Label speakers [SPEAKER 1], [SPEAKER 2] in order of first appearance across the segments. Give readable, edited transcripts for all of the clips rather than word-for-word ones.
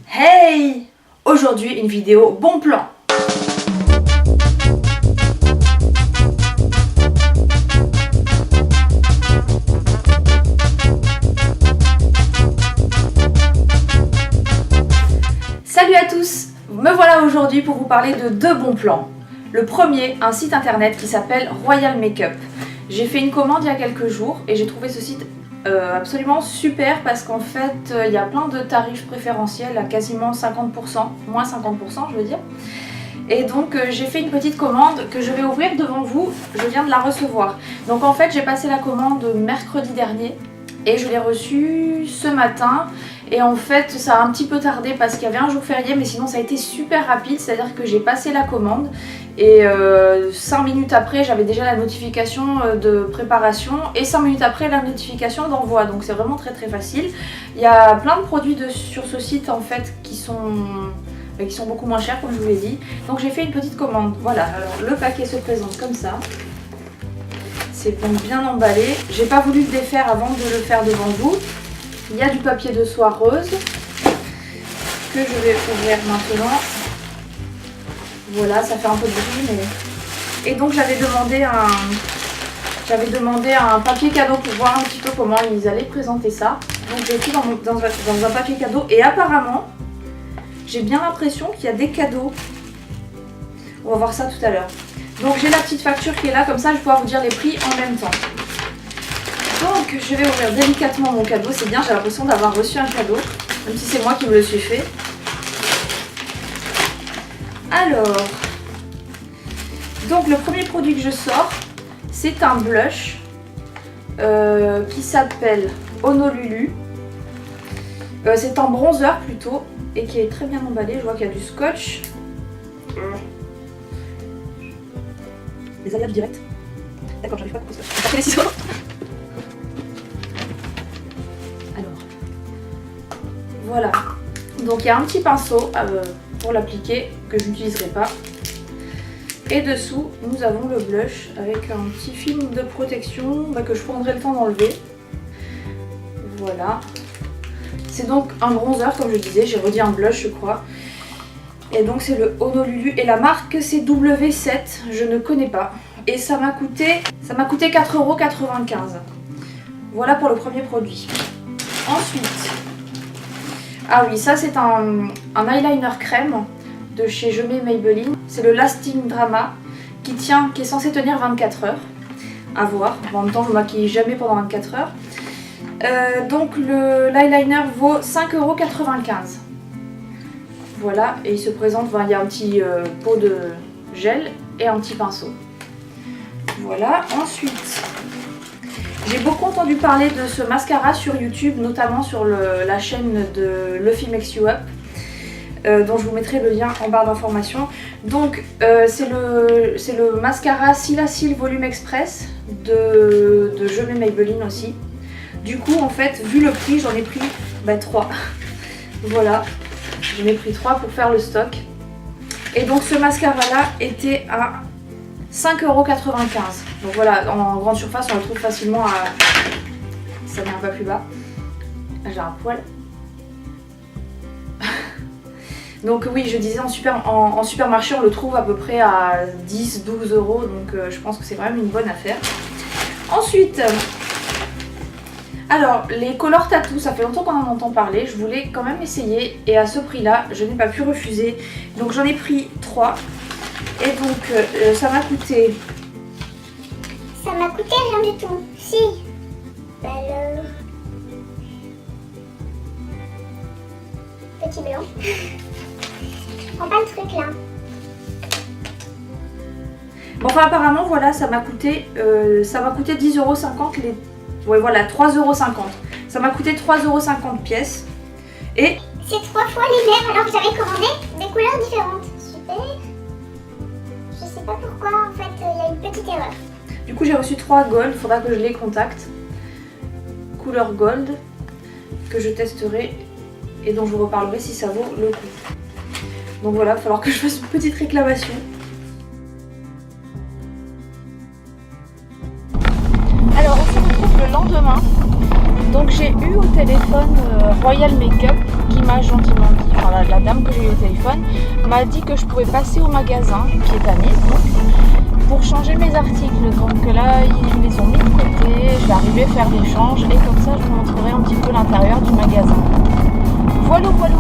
[SPEAKER 1] Hey! Aujourd'hui une vidéo bon plan. Salut à tous! Me voilà aujourd'hui pour vous parler de deux bons plans. Le premier, un site internet qui s'appelle Royal Makeup. J'ai fait une commande il y a quelques jours et j'ai trouvé ce site absolument super parce qu'en fait il y a plein de tarifs préférentiels à quasiment 50%, moins 50% je veux dire. Et donc j'ai fait une petite commande que je vais ouvrir devant vous, je viens de la recevoir. Donc en fait j'ai passé la commande mercredi dernier et je l'ai reçue ce matin. Et en fait ça a un petit peu tardé parce qu'il y avait un jour férié, mais sinon ça a été super rapide, c'est à dire que j'ai passé la commande et 5 minutes après j'avais déjà la notification de préparation et 5 minutes après la notification d'envoi, donc c'est vraiment très facile. Il y a plein de produits sur ce site en fait qui sont beaucoup moins chers comme je vous l'ai dit, donc j'ai fait une petite commande. Voilà, alors le paquet se présente comme ça, c'est donc bien emballé, j'ai pas voulu le défaire avant de le faire devant vous. Il y a du papier de soie rose que je vais ouvrir maintenant. Voilà, ça fait un peu de bruit, mais... Et donc j'avais demandé un papier cadeau pour voir un petit peu comment ils allaient présenter ça. Donc j'ai tout dans un papier cadeau et apparemment, j'ai bien l'impression qu'il y a des cadeaux. On va voir ça tout à l'heure. Donc j'ai la petite facture qui est là, comme ça je vais pouvoir vous dire les prix en même temps. Donc je vais ouvrir délicatement mon cadeau, c'est bien, j'ai l'impression d'avoir reçu un cadeau, même si c'est moi qui me le suis fait. Alors, donc le premier produit que je sors, c'est un blush qui s'appelle Honolulu. C'est un bronzer plutôt et qui est très bien emballé, je vois qu'il y a du scotch. Les alliages direct. D'accord, j'arrive pas à couper ça. Je vais les ciseaux. Voilà, donc il y a un petit pinceau pour l'appliquer que je n'utiliserai pas. Et dessous, nous avons le blush avec un petit film de protection que je prendrai le temps d'enlever. Voilà. C'est donc un bronzer, comme je disais, j'ai redit un blush je crois. Et donc c'est le Honolulu et la marque c'est W7, je ne connais pas. Et ça m'a coûté 4,95 €. Voilà pour le premier produit. Ensuite... Ah oui, ça c'est un eyeliner crème de chez Je Mets Maybelline. C'est le Lasting Drama qui est censé tenir 24 heures. À voir. En même temps, je ne maquille jamais pendant 24 heures. Donc l'eyeliner vaut 5,95 €. Voilà, et il se présente, il y a un petit pot de gel et un petit pinceau. Voilà, ensuite... J'ai beaucoup entendu parler de ce mascara sur YouTube, notamment sur la chaîne de Luffy Makes You Up, dont je vous mettrai le lien en barre d'informations. Donc c'est le mascara Silacil Volume Express de Je Mets Maybelline aussi. Du coup en fait, vu le prix, j'en ai pris 3. Voilà, j'en ai pris 3 pour faire le stock. Et donc ce mascara là était à 5,95 €. Donc voilà, en grande surface on le trouve facilement à... Ça met un peu plus bas. J'ai un poil. Donc oui, je disais en supermarché on le trouve à peu près à 10-12 €. Donc je pense que c'est vraiment une bonne affaire. Ensuite, alors les color tattoo, ça fait longtemps qu'on en entend parler. Je voulais quand même essayer et à ce prix là je n'ai pas pu refuser. Donc j'en ai pris 3. Et donc ça m'a coûté...
[SPEAKER 2] Ça m'a coûté rien du tout. Si. Petit blanc. Prends pas le truc là.
[SPEAKER 1] Bon enfin apparemment voilà, ça m'a coûté 10,50 €. Ouais voilà, 3,50 €. Ça m'a coûté 3,50 € pièce. Et...
[SPEAKER 2] C'est 3 fois les mêmes alors que j'avais commandé des couleurs différentes. Super. Je sais pas pourquoi, en fait, il y a une petite erreur.
[SPEAKER 1] Du coup, j'ai reçu 3 gold, il faudra que je les contacte. Couleur gold, que je testerai et dont je vous reparlerai si ça vaut le coup. Donc voilà, il va falloir que je fasse une petite réclamation. Alors, on se retrouve le lendemain. Donc j'ai eu au téléphone Royal Makeup qui m'a gentiment dit, la dame que j'ai eu au téléphone m'a dit que je pouvais passer au magasin qui est à Nice donc, pour changer mes articles. Donc là ils les ont mis de côté, je vais arriver à faire l'échange et comme ça je vous montrerai un petit peu l'intérieur du magasin. Voilà, voilà.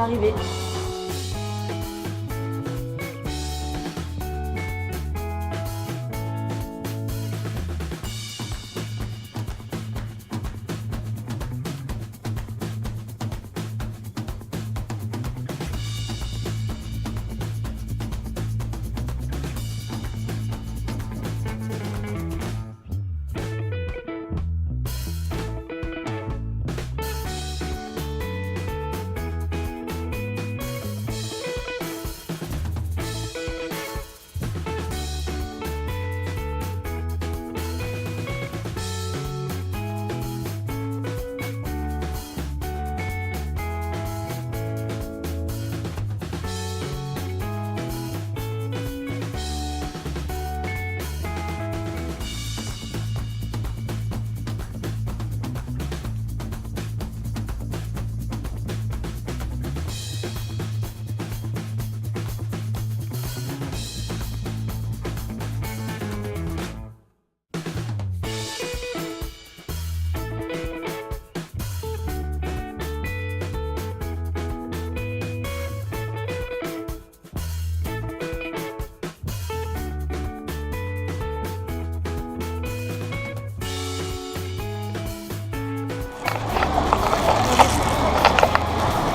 [SPEAKER 1] Arrivé.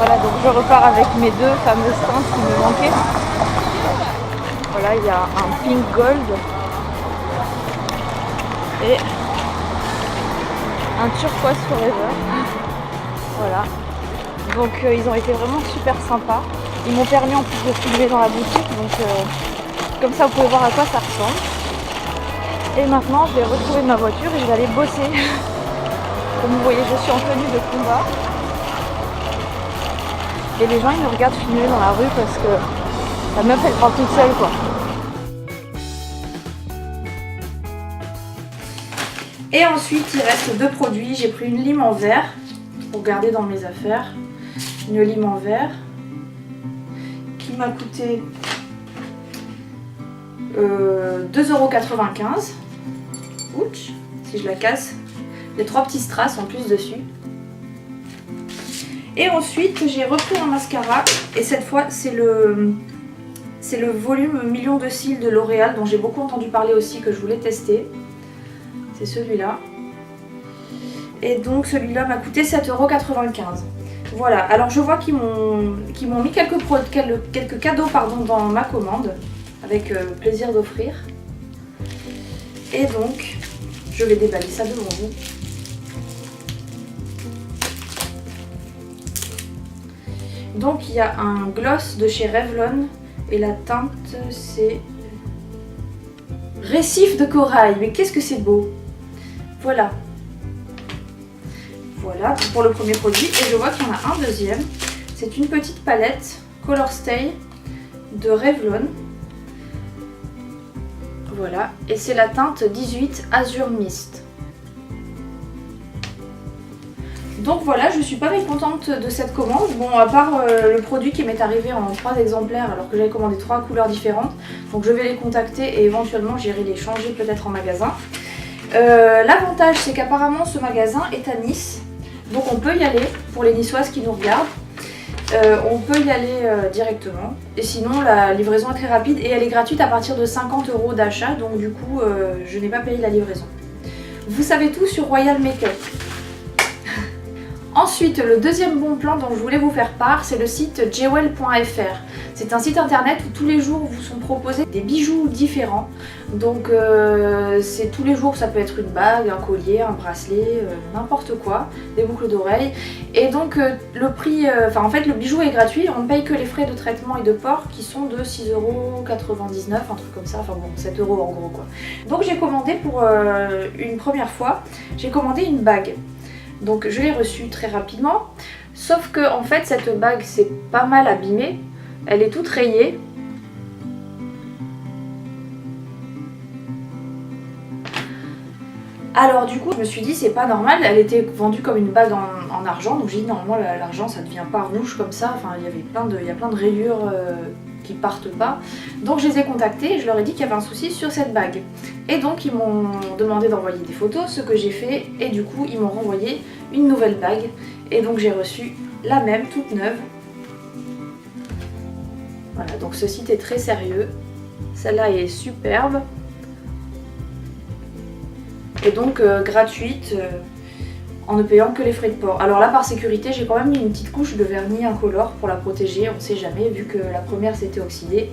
[SPEAKER 1] Voilà, donc je repars avec mes deux fameuses teintes qui me manquaient. Voilà, il y a un pink gold et un turquoise forever. Voilà. Donc ils ont été vraiment super sympas. Ils m'ont permis en plus de filmer dans la boutique, donc comme ça vous pouvez voir à quoi ça ressemble. Et maintenant je vais retrouver ma voiture et je vais aller bosser. Comme vous voyez, je suis en tenue de combat. Et les gens ils me regardent filmer dans la rue parce que la meuf elle parle toute seule quoi. Et ensuite il reste deux produits. J'ai pris une lime en verre pour garder dans mes affaires. Une lime en verre qui m'a coûté 2,95 €. Ouch, si je la casse. Les trois petits strass en plus dessus. Et ensuite j'ai repris un mascara et cette fois c'est le volume million de cils de L'Oréal dont j'ai beaucoup entendu parler aussi, que je voulais tester. C'est celui-là. Et donc celui-là m'a coûté 7,95 €. Voilà, alors je vois qu'ils m'ont mis quelques cadeaux dans ma commande, avec plaisir d'offrir. Et donc je vais déballer ça devant vous. Donc il y a un gloss de chez Revlon et la teinte c'est Récif de corail. Mais qu'est-ce que c'est beau! Voilà. Voilà pour le premier produit. Et je vois qu'il y en a un deuxième. C'est une petite palette Color Stay de Revlon. Voilà. Et c'est la teinte 18 Azure Mist. Donc voilà, je suis pas mécontente de cette commande. Bon, à part le produit qui m'est arrivé en 3 exemplaires alors que j'avais commandé 3 couleurs différentes. Donc je vais les contacter et éventuellement j'irai les changer peut-être en magasin. L'avantage c'est qu'apparemment ce magasin est à Nice. Donc on peut y aller pour les Niçoises qui nous regardent. On peut y aller directement. Et sinon la livraison est très rapide et elle est gratuite à partir de 50 € d'achat. Donc du coup je n'ai pas payé la livraison. Vous savez tout sur Royal Makeup. Ensuite, le deuxième bon plan dont je voulais vous faire part, c'est le site jewel.fr. C'est un site internet où tous les jours vous sont proposés des bijoux différents. Donc c'est tous les jours, ça peut être une bague, un collier, un bracelet, n'importe quoi, des boucles d'oreilles. Et donc le prix, en fait le bijou est gratuit, on ne paye que les frais de traitement et de port qui sont de 6,99 €, un truc comme ça, enfin bon 7 € en gros quoi. Donc j'ai commandé pour une première fois, j'ai commandé une bague. Donc je l'ai reçue très rapidement, sauf que en fait cette bague c'est pas mal abîmée, elle est toute rayée. Alors du coup je me suis dit c'est pas normal, elle était vendue comme une bague en argent, donc j'ai dit normalement l'argent ça devient pas rouge comme ça, enfin il y a plein de rayures qui partent pas. Donc je les ai contactés et je leur ai dit qu'il y avait un souci sur cette bague. Et donc ils m'ont demandé d'envoyer des photos, ce que j'ai fait, et du coup ils m'ont renvoyé une nouvelle bague. Et donc j'ai reçu la même, toute neuve. Voilà, donc ce site est très sérieux. Celle-là est superbe. Et donc gratuite, en ne payant que les frais de port. Alors là par sécurité j'ai quand même mis une petite couche de vernis incolore pour la protéger, on sait jamais, vu que la première s'était oxydée,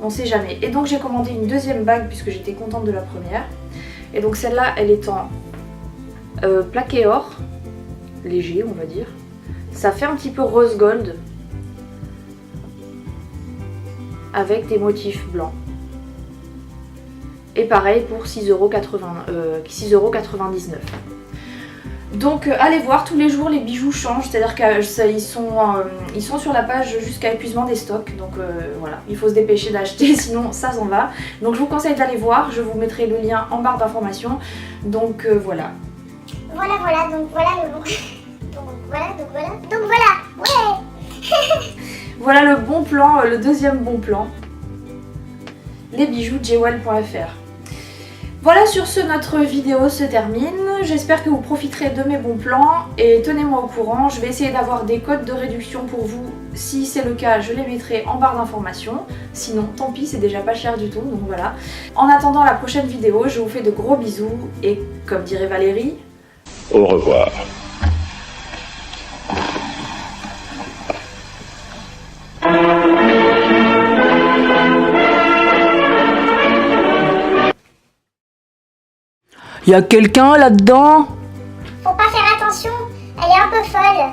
[SPEAKER 1] on sait jamais. Et donc j'ai commandé une deuxième bague puisque j'étais contente de la première. Et donc celle-là elle est en plaqué or, léger on va dire. Ça fait un petit peu rose gold, avec des motifs blancs. Et pareil pour 6,99 €. Donc allez voir, tous les jours les bijoux changent, c'est-à-dire qu'ils sont sur la page jusqu'à épuisement des stocks. Donc voilà, il faut se dépêcher d'acheter, sinon ça s'en va. Donc je vous conseille d'aller voir, je vous mettrai le lien en barre d'informations. Donc voilà.
[SPEAKER 2] Voilà, donc voilà le bon... donc voilà, ouais.
[SPEAKER 1] Voilà le bon plan, le deuxième bon plan. Les bijoux jewel.fr. Voilà, sur ce, notre vidéo se termine. J'espère que vous profiterez de mes bons plans et tenez-moi au courant. Je vais essayer d'avoir des codes de réduction pour vous. Si c'est le cas, je les mettrai en barre d'informations. Sinon, tant pis, c'est déjà pas cher du tout, donc voilà. En attendant la prochaine vidéo, je vous fais de gros bisous et comme dirait Valérie,
[SPEAKER 3] au revoir.
[SPEAKER 4] Y a quelqu'un là-dedans?
[SPEAKER 2] Faut pas faire attention, elle est un peu folle.